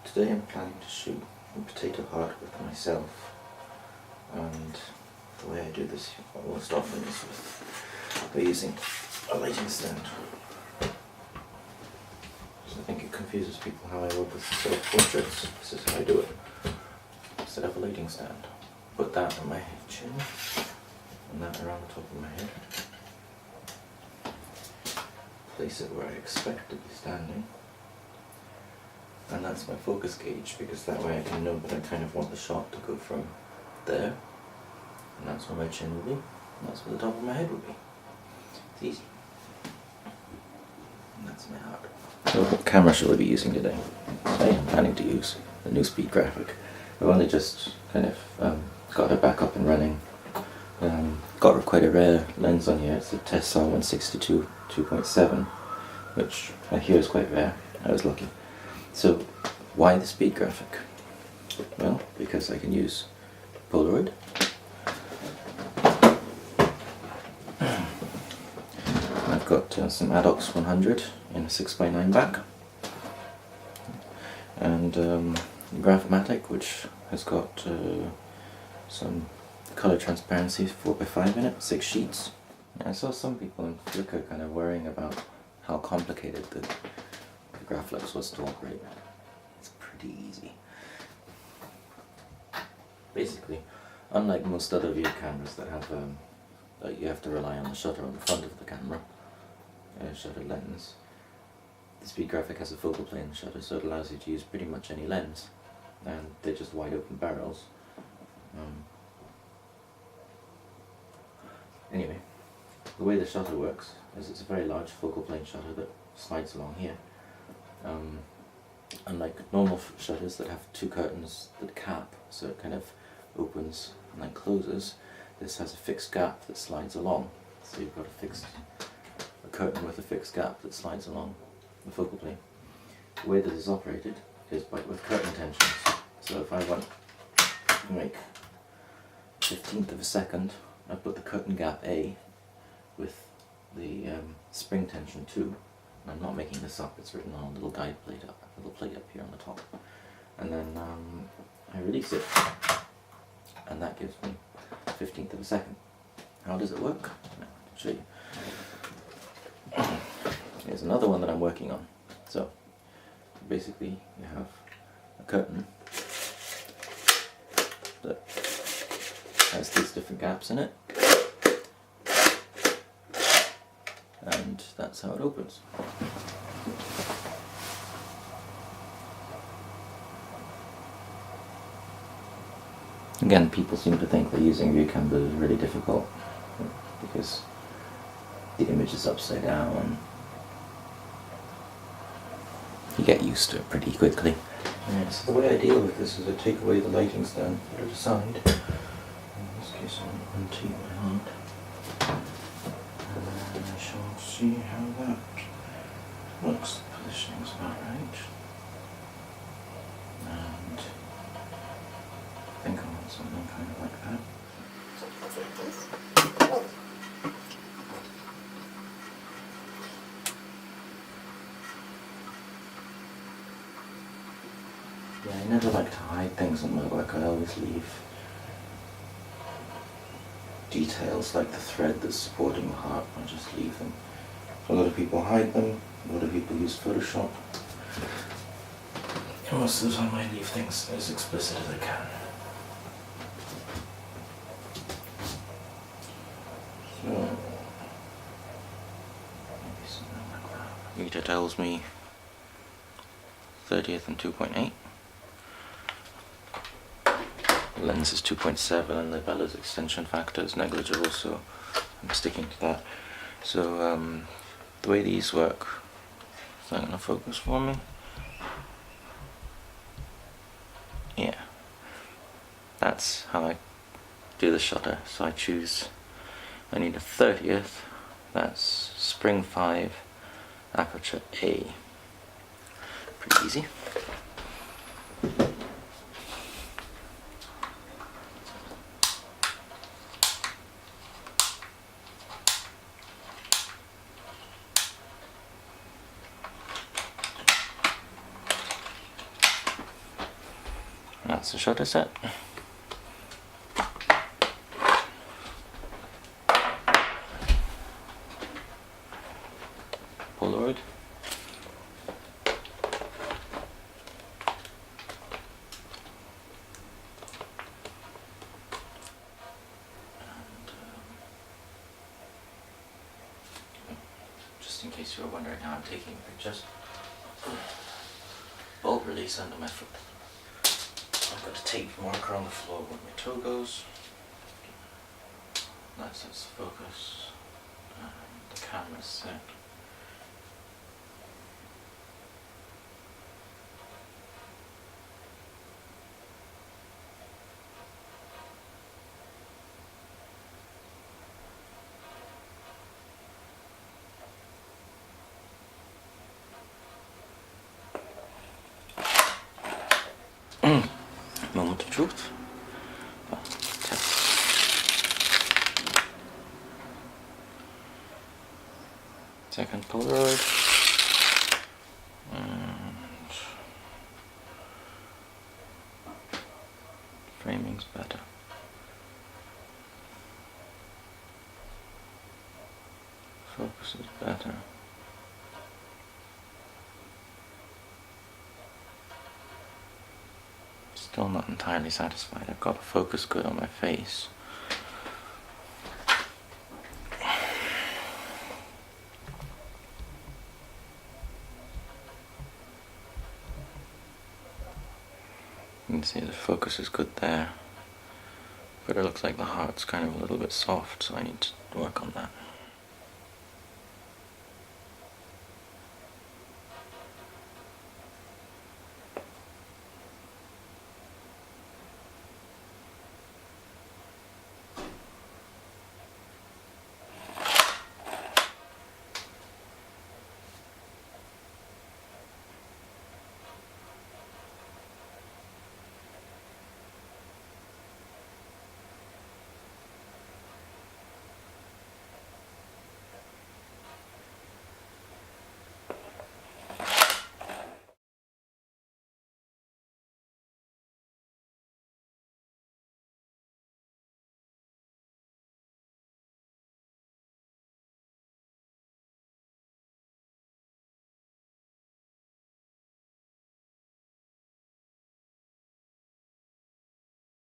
today I'm planning to shoot a Potatoheart with myself, and the way I do this most often is by using a lighting stand. So I think it confuses people how I work with self-portraits. This is how I do it. Set up a lighting stand, put that on my chin, and that around the top of my head. Place it where I expect to be standing. And that's my focus gauge, because that way I can know that I kind of want the shot to go from there, and that's where my chin will be, and that's where the top of my head will be. It's easy. And that's my heart. So what camera shall I be using today? I am planning to use the new speed graphic. I've only just kind of got it back up and running. Got quite a rare lens on here. It's a Tessar 162 2.7, which I hear is quite rare. I was lucky. So why the speed graphic? Well, because I can use Polaroid. I've got some Adox 100 in a 6x9 back, and Graphmatic, which has got some color transparency 4x5 in it, 6 sheets. I saw some people in Flickr kind of worrying about how complicated the Graphlux was to operate. It's pretty easy. Basically, unlike most other view cameras that have you have to rely on the shutter on the front of the camera, shutter lens, the speed graphic has a focal plane shutter, so it allows you to use pretty much any lens, and they're just wide open barrels. Anyway, the way the shutter works is it's a very large focal plane shutter that slides along here. Unlike normal shutters that have two curtains that cap, so it kind of opens and then closes, this has a fixed gap that slides along. So you've got a curtain with a fixed gap that slides along the focal plane. The way that is operated is with curtain tensions. So if I want to make 1/15 of a second, I put the curtain gap A with the spring tension 2. I'm not making this up, it's written on a little guide plate up, a little plate up here on the top. And then I release it, and that gives me 1/15 of a second. How does it work? I'll show you. Here's another one that I'm working on. So basically you have a curtain that has these different gaps in it, and that's how it opens. Again, people seem to think that using view cameras is really difficult because the image is upside down. You get used to it pretty quickly. Right, so the way I deal with this is I take away the lighting stand, put it aside. In this case I'll untee my heart. And I shall see how that looks. The positioning's about right. And I think I want something kind of like that. Yeah, I never like to hide things on my work. I always leave details like the thread that's supporting the heart. I just leave them. A lot of people hide them. A lot of people use Photoshop. And most of the time I leave things as explicit as I can. So, maybe something like that. Meter tells me 30th and 2.8. The lens is 2.7 and the bellows extension factor is negligible, so I'm sticking to that. So the way these work, is that going to focus for me? Yeah, that's how I do the shutter. So I need a 30th, that's spring 5, aperture A. Pretty easy. That's the shutter set. Polaroid. Just in case you were wondering how I'm taking pictures. Bulb release under my foot. I've got a tape marker on the floor where my toe goes. That sets the focus. The camera's set. Moment of truth. Second Polaroid. And framing's better. Focus is better. Still not entirely satisfied. I've got to focus good on my face. You can see the focus is good there, but it looks like the heart's kind of a little bit soft, so I need to work on that.